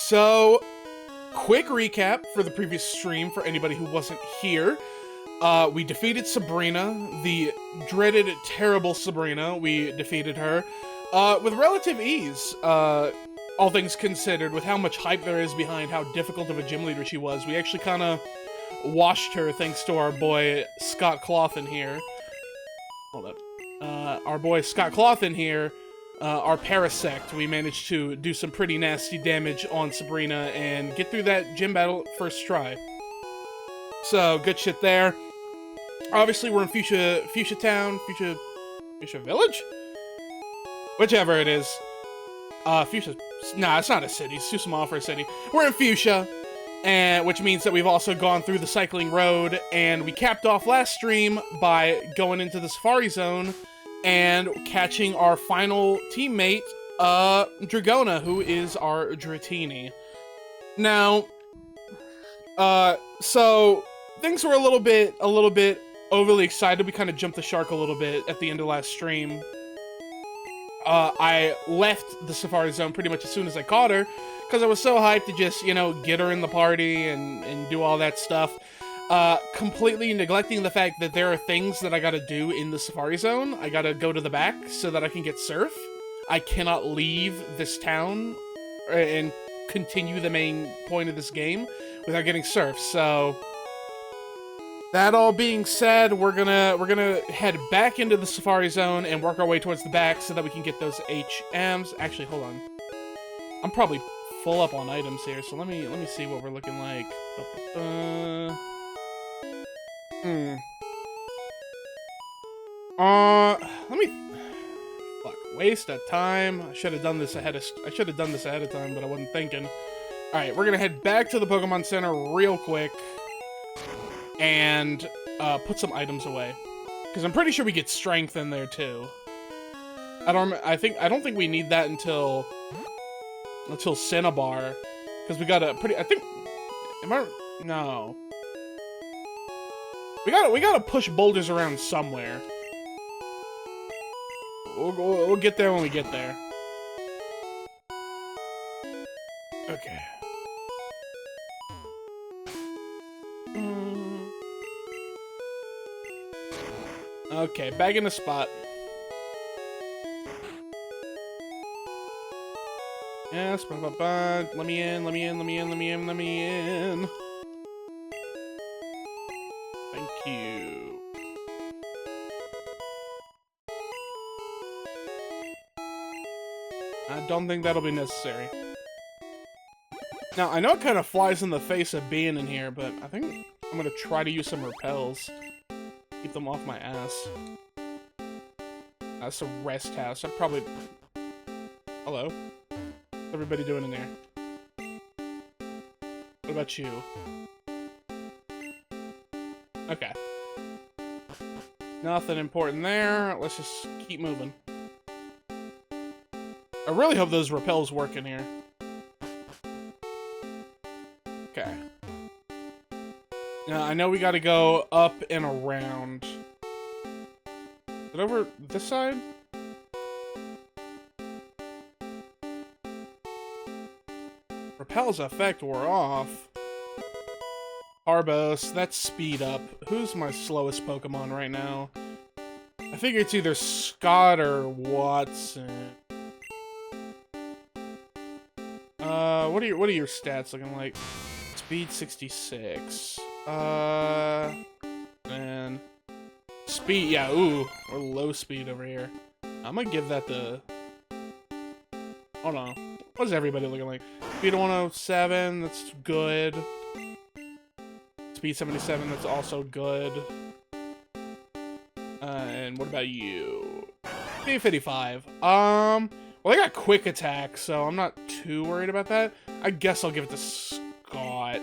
So, quick recap for the previous stream for anybody who wasn't here. We defeated Sabrina, the dreaded, terrible Sabrina. We defeated her with relative ease, all things considered, with how much hype there is behind how difficult of a gym leader she was. We actually kind of washed her thanks to our boy Scott Cloth in here. Hold up. Our boy Scott Cloth in here. Our Parasect, we managed to do some pretty nasty damage on Sabrina and get through that gym battle first try. So, good shit there. Obviously, we're in Fuchsia Town, Fuchsia Village? Whichever it is. Fuchsia, nah, it's not a city, it's too small for a city. We're in Fuchsia, and which means that we've also gone through the cycling road, and we capped off last stream by going into the Safari Zone and catching our final teammate, Dragona, who is our Dratini. Now, so things were a little bit overly excited. We kind of jumped the shark a little bit at the end of last stream. I left the Safari Zone pretty much as soon as I caught her, because I was so hyped to just, you know, get her in the party and do all that stuff. Completely neglecting the fact that there are things that I gotta do in the Safari Zone. I gotta go to the back so that I can get surf. I cannot leave this town and continue the main point of this game without getting surf. So, that all being said, we're gonna head back into the Safari Zone and work our way towards the back so that we can get those HMs. Actually, hold on. I'm probably full up on items here, so let me see what we're looking like. Let me... Fuck, waste of time. I should have done this ahead of time, but I wasn't thinking. Alright, we're gonna head back to the Pokemon Center real quick and put some items away. Because I'm pretty sure we get strength in there too. I don't think we need that until Cinnabar. Because we got a pretty... No. We gotta push boulders around somewhere. We'll get there when we get there. Okay. Okay, back in the spot. Yes, let me in. Thank you. I don't think that'll be necessary. Now, I know it kind of flies in the face of being in here, but I think I'm gonna try to use some repels. Keep them off my ass. That's a rest house. I'd probably... Hello? What's everybody doing in there? What about you? Okay. Nothing important there. Let's just keep moving. I really hope those repels work in here. Okay. Now, I know we gotta go up and around. Is it over this side? Repel's effect wore off. Arbos, that's speed up. Who's my slowest Pokemon right now? I figure it's either Scott or Watson. What are your stats looking like? Speed 66. Man. Speed, yeah, ooh. We're low speed over here. I'm gonna give that the... Hold on. What is everybody looking like? Speed 107, that's good. Speed 77, that's also good. And what about you? Speed 55. Well, I got quick attack, so I'm not too worried about that. I guess I'll give it to Scott.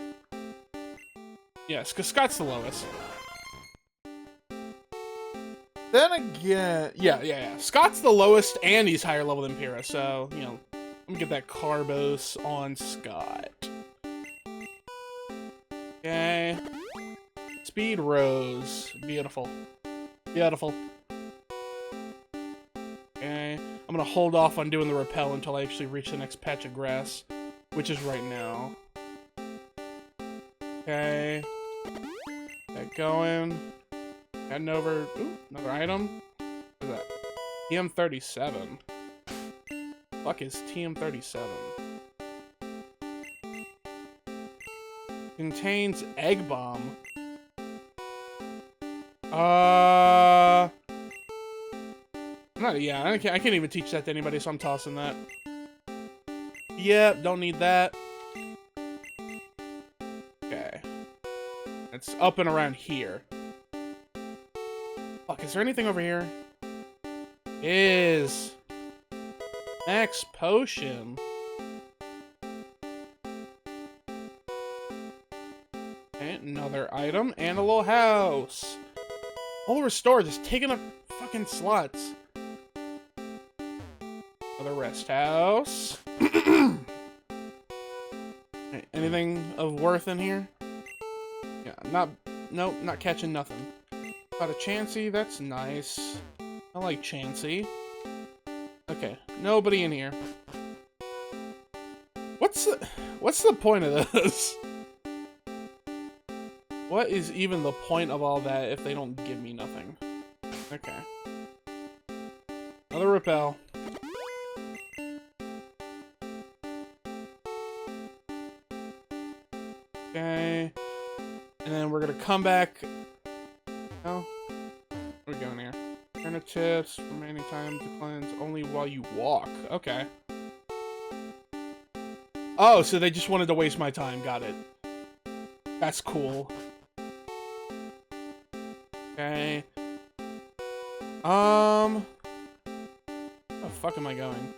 Yes, because Scott's the lowest. Then again... Yeah. Scott's the lowest, and he's higher level than Pyrrha, so, you know, let me get that Carbos on Scott. Okay. Speed Rose. Beautiful. Beautiful. Okay. I'm gonna hold off on doing the repel until I actually reach the next patch of grass. which is right now. Okay. Get going. Heading over. Ooh, another item. What is that? TM37. Fuck is TM37? Contains egg bomb. Yeah, I can't even teach that to anybody, so I'm tossing that. Yep, don't need that. Okay. It's up and around here. Fuck, is there anything over here? Is Max Potion. And another item, and a little house. All restored, just taking up fucking slots. Another rest house. Anything of worth in here? Yeah, nope, not catching nothing. Got a Chansey, that's nice. I like Chansey. Okay, nobody in here. What's the point of this? What is even the point of all that if they don't give me nothing? Okay. Another repel. Okay. And then we're gonna come back. Oh. Where are we going here? Alternatives, remaining time declines only while you walk. Okay. Oh, so they just wanted to waste my time. Got it. That's cool. Okay. Where the fuck am I going?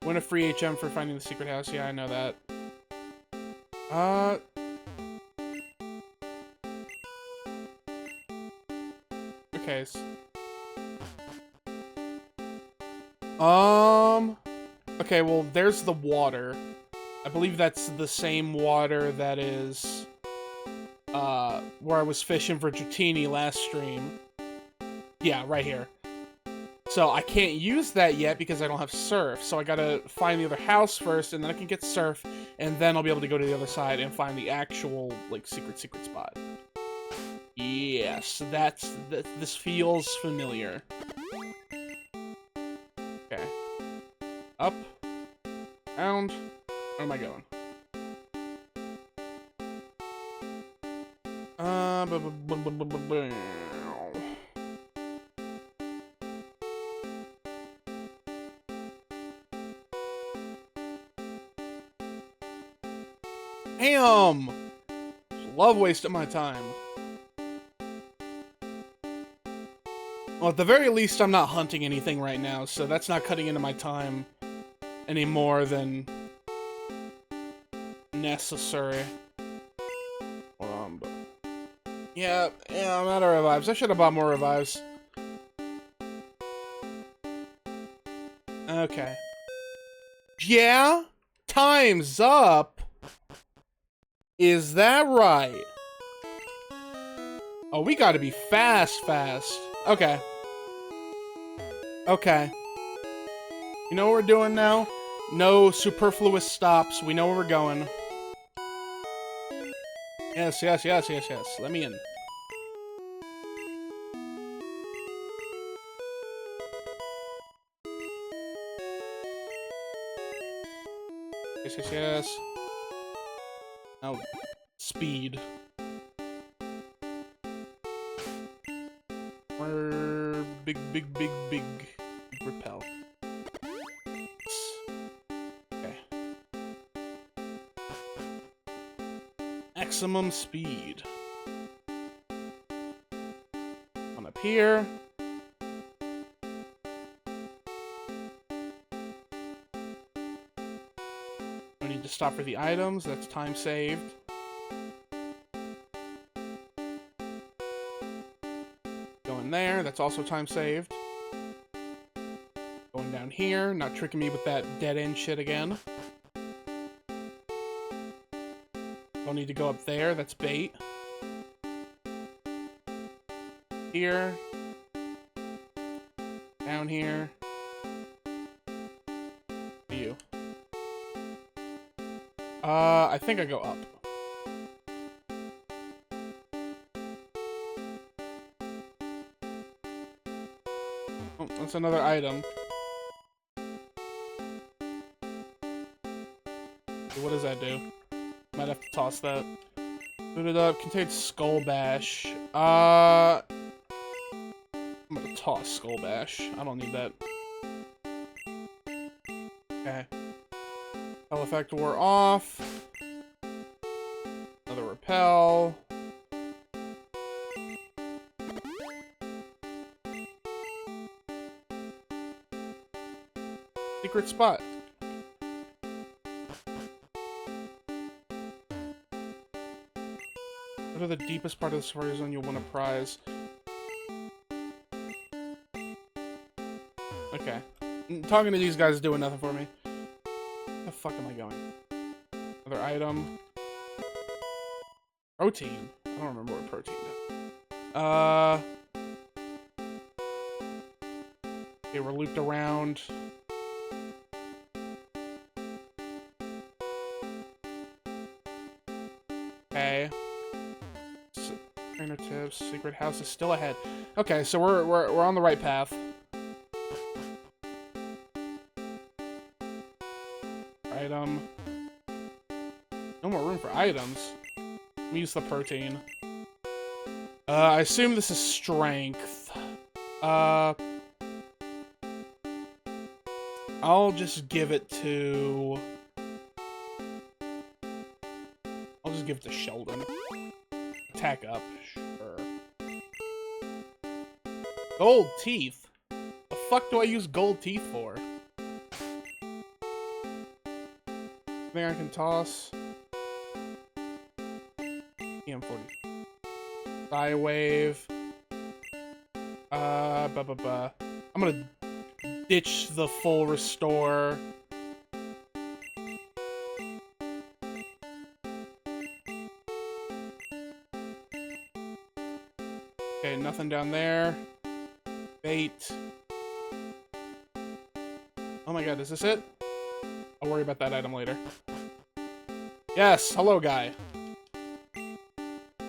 Win a free HM for finding the secret house. Yeah, I know that. Okay. Okay, well, there's the water. I believe that's the same water that is, where I was fishing for Dratini last stream. Yeah, right here. So I can't use that yet because I don't have surf. So I gotta find the other house first, and then I can get surf, and then I'll be able to go to the other side and find the actual, like, secret spot. Yes, this feels familiar. Okay. Up. Down. Where am I going? Damn! Love wasting my time. Well, at the very least, I'm not hunting anything right now, so that's not cutting into my time any more than necessary. Hold on, but yeah, I'm out of revives. I should have bought more revives. Okay. Yeah? Time's up? Is that right? Oh, we gotta be fast. Okay. Okay. You know what we're doing now? No superfluous stops. We know where we're going. Yes. Let me in. Yes. Oh, speed. We're big repel. Okay. Maximum speed. On up here. We need to stop for the items. That's time saved. Going there. That's also time saved. Going down here. Not tricking me with that dead-end shit again. Don't need to go up there. That's bait. Here. Down here. You. I think I go up. Oh, that's another item. What does that do? Might have to toss that. Boot it up. Contains Skull Bash. I'm gonna toss Skull Bash. I don't need that. Okay. Spell effect wore off. Another repel. Secret spot. Go to the deepest part of the Safari Zone, you'll win a prize. Okay. Talking to these guys is doing nothing for me. Where the fuck am I going? Another item. Protein. I don't remember what protein is. Okay, we're looped around. Okay. Trainer tips. Secret house is still ahead. Okay, so we're on the right path. Item. No more room for items. Let me use the protein. I assume this is strength. I'll just give it to... I'll just give it to Sheldon. Attack up. Sure. Gold teeth? The fuck do I use gold teeth for? Thing I can toss. EM40. Thigh wave. I'm gonna ditch the full restore. Okay, nothing down there. Bait. Oh my god, is this it? I'll worry about that item later. Yes, hello guy.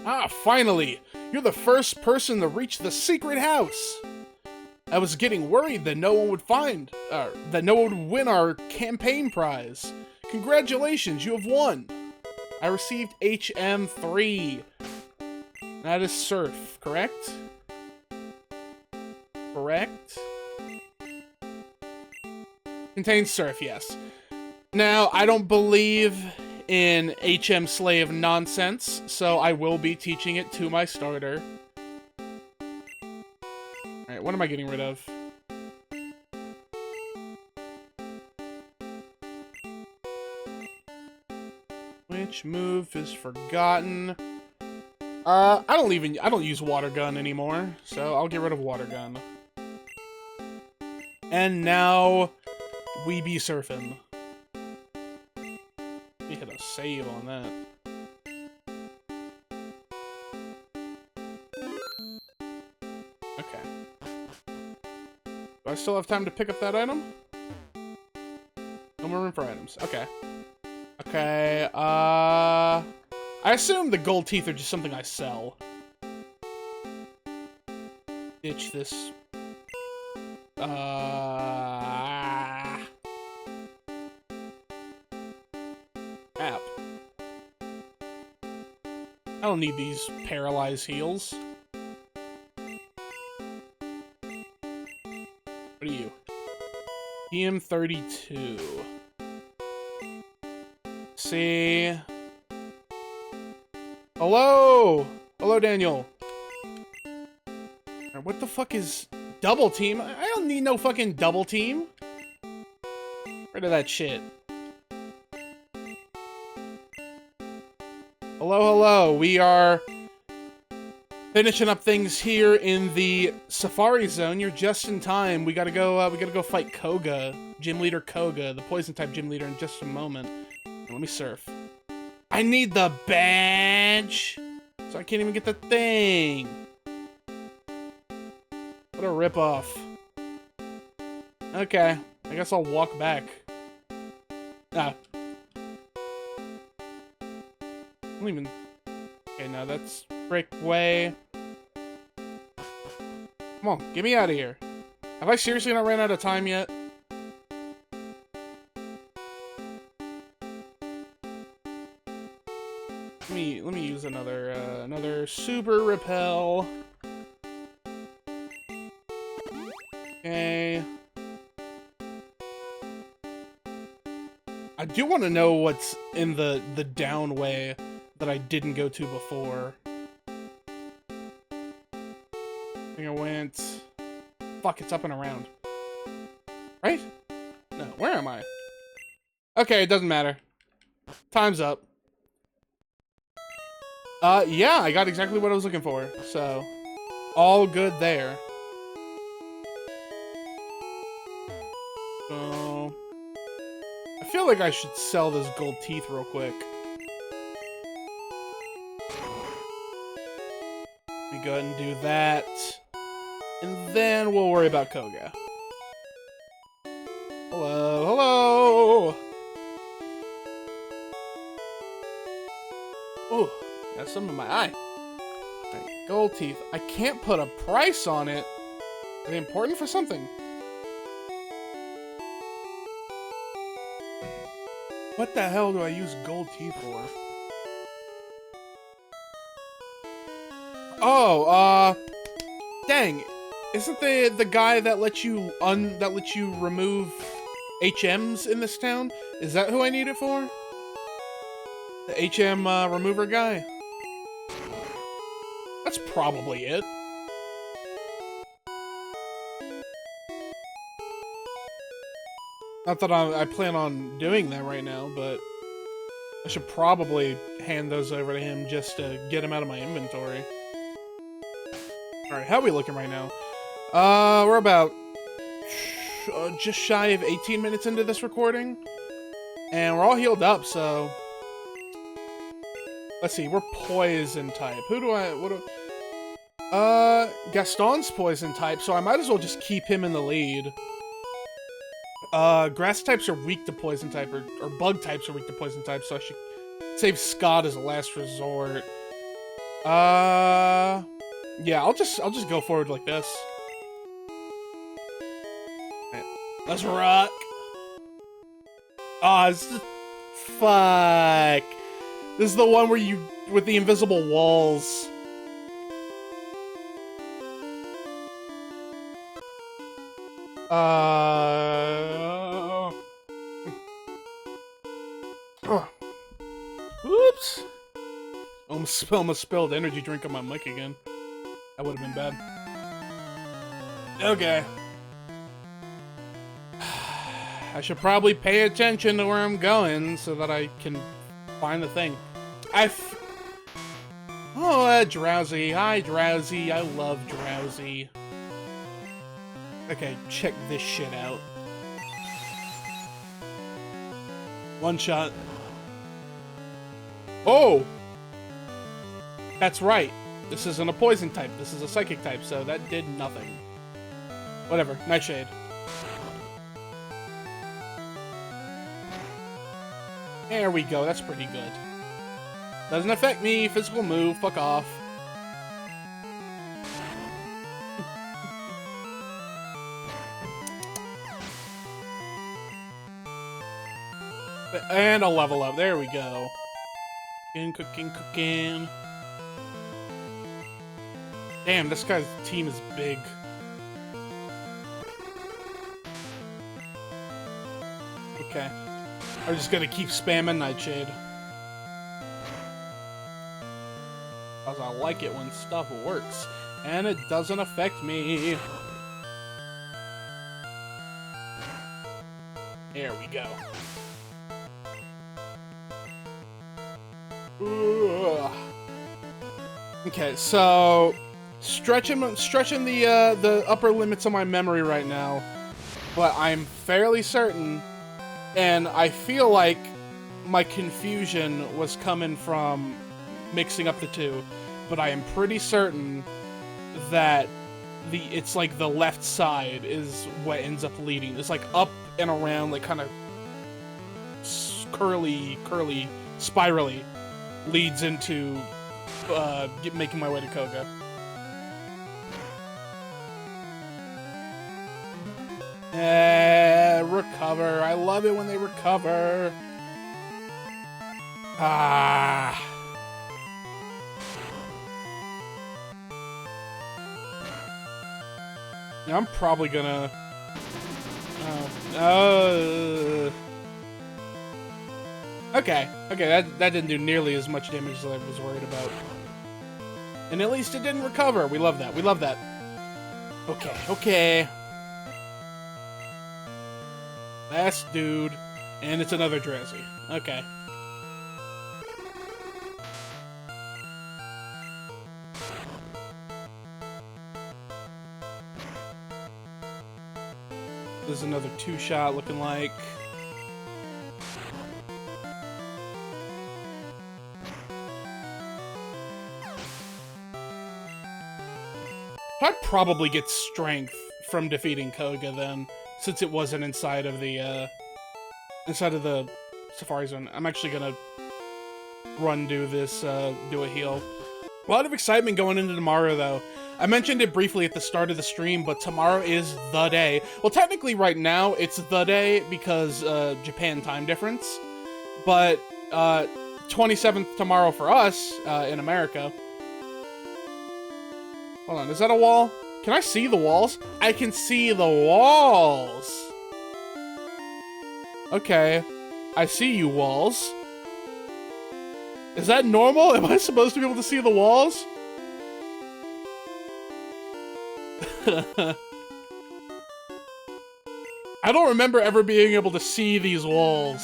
Ah, finally! You're the first person to reach the secret house! I was getting worried that no one would that no one would win our campaign prize. Congratulations, you have won! I received HM3. That is Surf, correct? Correct? Contains Surf, yes. Now, I don't believe in HM Slave nonsense, so I will be teaching it to my starter. Alright, what am I getting rid of? Which move is forgotten? I don't use Water Gun anymore, so I'll get rid of Water Gun. And now, we be surfing. Let me hit a save on that. Okay. Do I still have time to pick up that item? No more room for items. Okay. Okay, I assume the gold teeth are just something I sell. Ditch this. App. I don't need these paralyzed heals. What are you? PM32. See. Hello! Hello, Daniel. What the fuck is double team? I don't need no fucking double team. Rid of that shit. Hello, hello. We are finishing up things here in the Safari Zone. You're just in time. We gotta go fight Koga, Gym Leader Koga, the Poison type Gym Leader, in just a moment. Let me surf. I need the badge, so I can't even get the thing. What a ripoff. Okay, I guess I'll walk back. Ah. don't even... Okay, no, that's Brick Way. Come on, get me out of here. Have I seriously not ran out of time yet? Let me use another super repel. Okay. I do want to know what's in the down way that I didn't go to before. I think I went... Fuck, it's up and around. Right? No, where am I? Okay, it doesn't matter. Time's up. Yeah, I got exactly what I was looking for, so... All good there. So... I feel like I should sell this gold teeth real quick. Let me go ahead and do that. And then we'll worry about Koga. Hello, hello! Ooh, got some in my eye. Alright, gold teeth. I can't put a price on it. Are they important for something? What the hell do I use gold teeth for? Oh, dang. Isn't the guy that lets you remove HMs in this town? Is that who I need it for? The HM remover guy? That's probably it. Not that I plan on doing that right now, but I should probably hand those over to him just to get them out of my inventory. Alright, how are we looking right now? We're about just shy of 18 minutes into this recording. And we're all healed up, so... Let's see, we're poison type. Gaston's poison type, so I might as well just keep him in the lead. Grass types are weak to poison type, or bug types are weak to poison type, so I should save Scott as a last resort. Yeah, I'll just go forward like this. Right, let's rock. Ah, fuck. This is the one where you, with the invisible walls. Oops. Almost spilled energy drink on my mic again. That would have been bad. Okay. I should probably pay attention to where I'm going so that I can find the thing. Oh, Drowsy. Hi, Drowsy. I love Drowsy. Okay, check this shit out. One shot. Oh! That's right. This isn't a poison type. This is a psychic type, so that did nothing. Whatever. Nightshade. There we go. That's pretty good. Doesn't affect me. Physical move. Fuck off. And a level up. There we go. Cooking. Damn, this guy's team is big. Okay. I'm just gonna keep spamming Nightshade. Because I like it when stuff works. And it doesn't affect me. There we go. Ugh. Okay, so stretching the upper limits of my memory right now, but I'm fairly certain, and I feel like my confusion was coming from mixing up the two, but I am pretty certain that it's like the left side is what ends up leading. It's like up and around, like kind of curly, spirally. leads into making my way to Koga. Recover. I love it when they recover. Ah. Yeah, I'm probably gonna... Okay, that didn't do nearly as much damage as I was worried about. And at least it didn't recover. We love that. We love that. Okay. Last dude. And it's another Drazzy. Okay. There's another 2-shot looking like. I'd probably get strength from defeating Koga then, since it wasn't inside of the Safari Zone. I'm actually gonna do this, do a heal. A lot of excitement going into tomorrow, though. I mentioned it briefly at the start of the stream, but tomorrow is the day. Well, technically right now it's the day because Japan time difference, but 27th tomorrow for us in America. Hold on, is that a wall? Can I see the walls? I can see the walls! Okay, I see you, walls. Is that normal? Am I supposed to be able to see the walls? I don't remember ever being able to see these walls.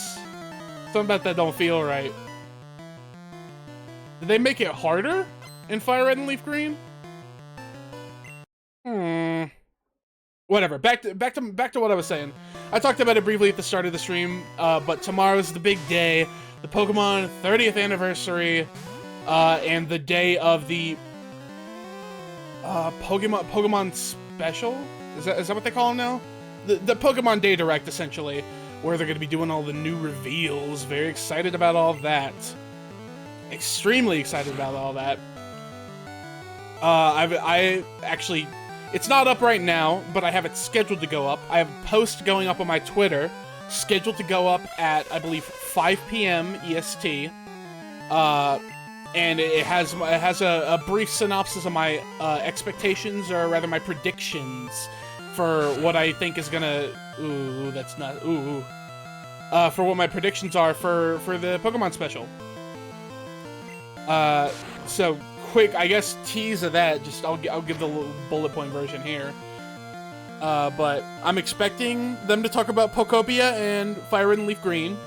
Something about that don't feel right. Did they make it harder in Fire Red and Leaf Green? Whatever. Back to what I was saying. I talked about it briefly at the start of the stream, but tomorrow's the big day, the Pokemon 30th anniversary, and the day of the Pokemon Special. Is that what they call them now? The Pokemon Day Direct, essentially, where they're going to be doing all the new reveals. Very excited about all that. Extremely excited about all that. I actually. It's not up right now, but I have it scheduled to go up. I have a post going up on my Twitter, scheduled to go up at, I believe, 5 p.m. EST. And it has a brief synopsis of my expectations, or rather my predictions, for what I think is gonna... Ooh, that's not... Ooh. For what my predictions are for the Pokemon Special. So... quick, I guess, tease of that. Just I'll give the little bullet point version here. But I'm expecting them to talk about Pokopia and Fire Red and Leaf Green,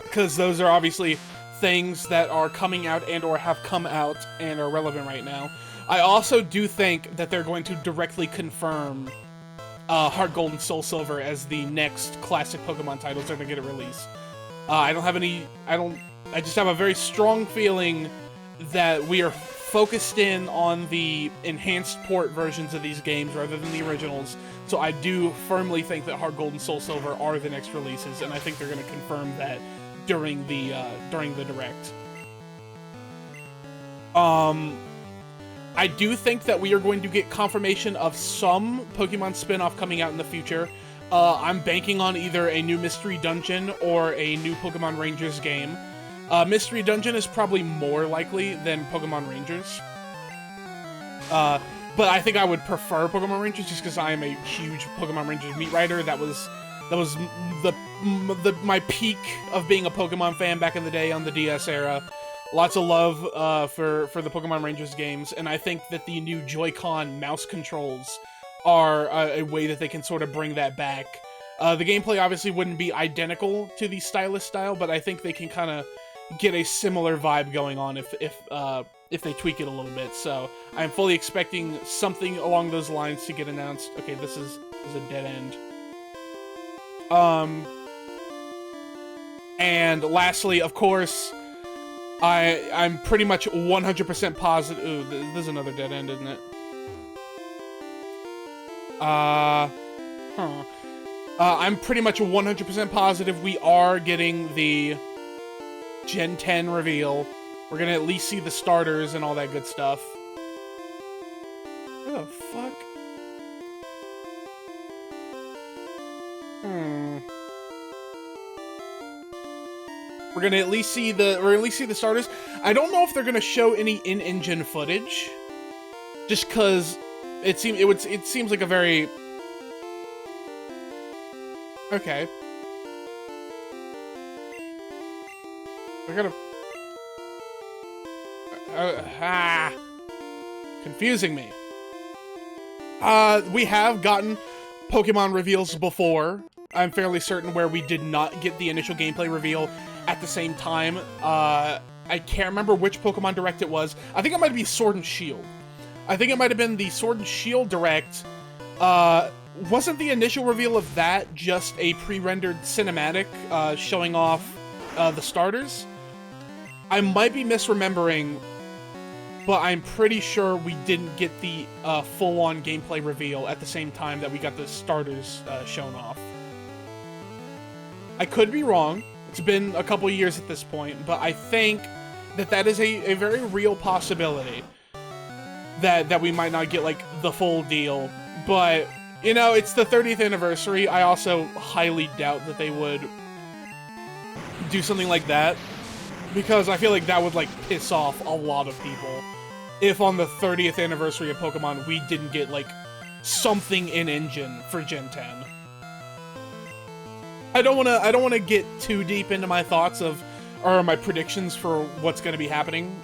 because those are obviously things that are coming out and or have come out and are relevant right now. I also do think that they're going to directly confirm Heart Gold and Soul Silver as the next classic Pokemon titles that are going to get a release. I just have a very strong feeling that we are focused in on the enhanced port versions of these games rather than the originals. So I do firmly think that Heart Gold and Soul Silver are the next releases, and I think they're going to confirm that during the Direct. I do think that we are going to get confirmation of some Pokemon spin-off coming out in the future. I'm banking on either a new Mystery Dungeon or a new Pokemon Rangers game. Mystery Dungeon is probably more likely than Pokemon Rangers. But I think I would prefer Pokemon Rangers just because I am a huge Pokemon Rangers meat writer. That was my peak of being a Pokemon fan back in the day on the DS era. Lots of love for the Pokemon Rangers games, and I think that the new Joy-Con mouse controls are a way that they can sort of bring that back. The gameplay obviously wouldn't be identical to the stylus style, but I think they can kind of get a similar vibe going on if they tweak it a little bit. So I'm fully expecting something along those lines to get announced. Okay, this is a dead end. And lastly, of course, I'm pretty much 100% positive. Ooh, this is another dead end, isn't it? I'm pretty much 100% positive we are getting the Gen 10 reveal. We're gonna at least see the starters and all that good stuff. What the fuck? We're gonna at least see the starters. I don't know if they're gonna show any in-engine footage, just cause it seems like a very okay. I gotta confusing me. We have gotten Pokemon reveals before. I'm fairly certain where we did not get the initial gameplay reveal at the same time. I can't remember which Pokemon Direct it was. I think it might be Sword and Shield. I think it might have been the Sword and Shield Direct. Wasn't the initial reveal of that just a pre-rendered cinematic showing off the starters? I might be misremembering, but I'm pretty sure we didn't get the full-on gameplay reveal at the same time that we got the starters shown off. I could be wrong. It's been a couple years at this point, but I think that is a very real possibility that we might not get, like, the full deal. But, you know, it's the 30th anniversary. I also highly doubt that they would do something like that, because I feel like that would, like, piss off a lot of people if on the 30th anniversary of Pokemon we didn't get, like, something in-engine for Gen 10. I don't wanna get too deep into my thoughts or my predictions for what's gonna be happening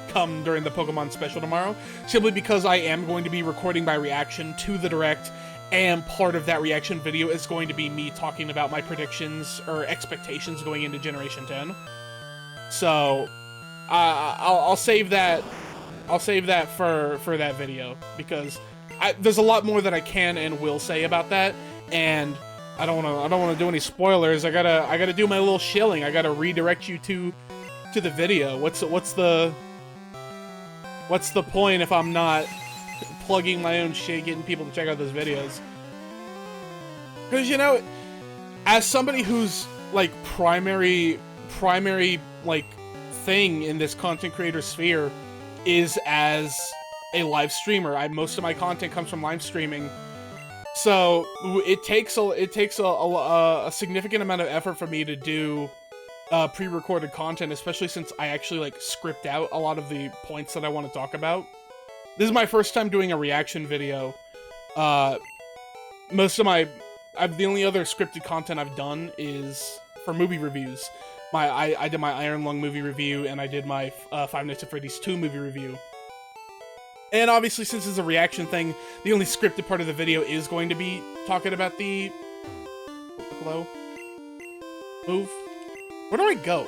come during the Pokemon special tomorrow, simply because I am going to be recording my reaction to the Direct, and part of that reaction video is going to be me talking about my predictions or expectations going into Generation 10. So I'll save that. I'll save that for that video, because there's a lot more that I can and will say about that, and I don't wanna do any spoilers. I gotta do my little shilling. I gotta redirect you to the video. What's the point if I'm not plugging my own shit, getting people to check out those videos? Because, you know, as somebody who's, like, primary like thing in this content creator sphere is as a live streamer. Most of my content comes from live streaming. So it takes a significant amount of effort for me to do pre-recorded content, especially since I actually, like, script out a lot of the points that I want to talk about. This is my first time doing a reaction video. The only other scripted content I've done is for movie reviews. I did my Iron Lung movie review, and I did my Five Nights at Freddy's 2 movie review. And obviously, since it's a reaction thing, the only scripted part of the video is going to be talking about the... Hello? Move? Where do I go?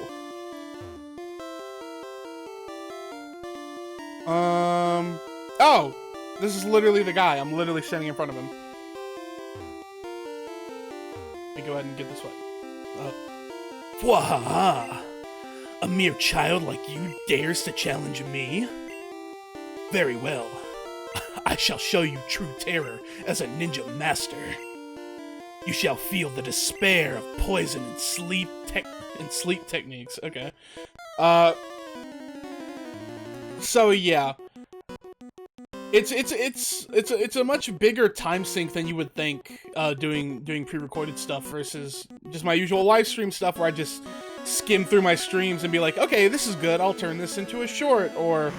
Oh! This is literally the guy. I'm literally standing in front of him. Let me go ahead and get this way. Wahaha! A mere child like you dares to challenge me? Very well. I shall show you true terror as a ninja master. You shall feel the despair of poison and sleep techniques. Okay. So yeah. It's a much bigger time sink than you would think, doing pre-recorded stuff versus just my usual live stream stuff where I just skim through my streams and be like, okay, this is good, I'll turn this into a short, or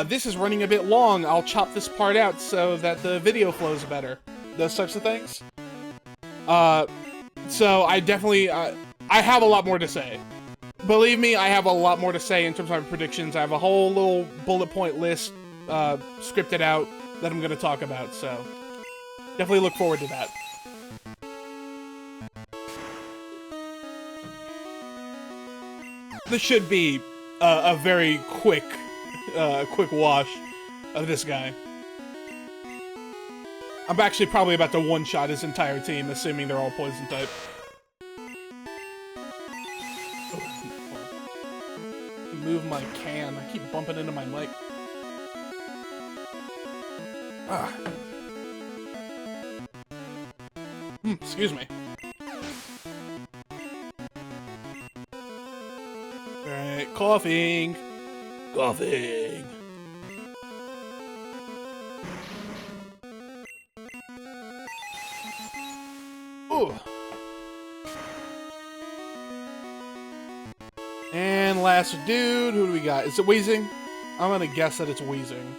this is running a bit long, I'll chop this part out so that the video flows better. Those types of things. So I definitely, I have a lot more to say. Believe me, I have a lot more to say in terms of my predictions. I have a whole little bullet point list scripted out that I'm going to talk about, so definitely look forward to that. This should be a very quick wash of this guy. I'm actually probably about to one-shot his entire team, assuming they're all poison type. Move my can. I keep bumping into my mic. Ah. Excuse me. Alright, coughing. Coughing. Ooh. And last dude, who do we got? Is it Wheezing? I'm gonna guess that it's Wheezing.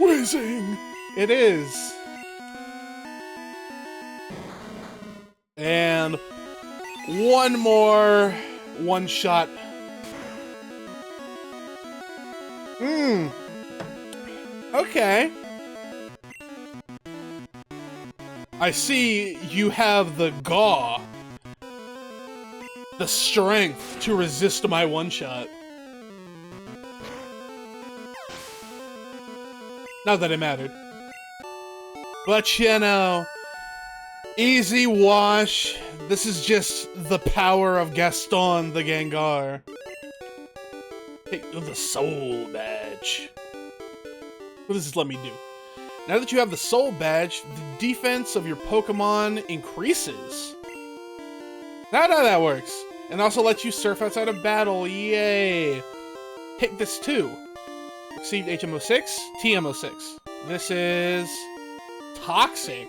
Wheezing! It is. And one more one-shot. Okay. I see you have the gaw. The strength to resist my one-shot. Not that it mattered. But, you know, easy wash. This is just the power of Gaston the Gengar. Take the Soul Badge. What does this let me do? Now that you have the Soul Badge, the defense of your Pokemon increases. Now that works. And also lets you surf outside of battle. Yay! Take this too. Received HM06, TM06. This is Toxic.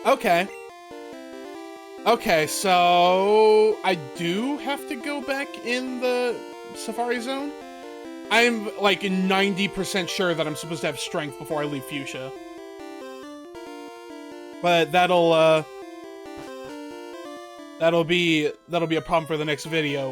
Okay. Okay, so I do have to go back in the Safari Zone? I'm like 90% sure that I'm supposed to have strength before I leave Fuchsia. But that'll be a problem for the next video.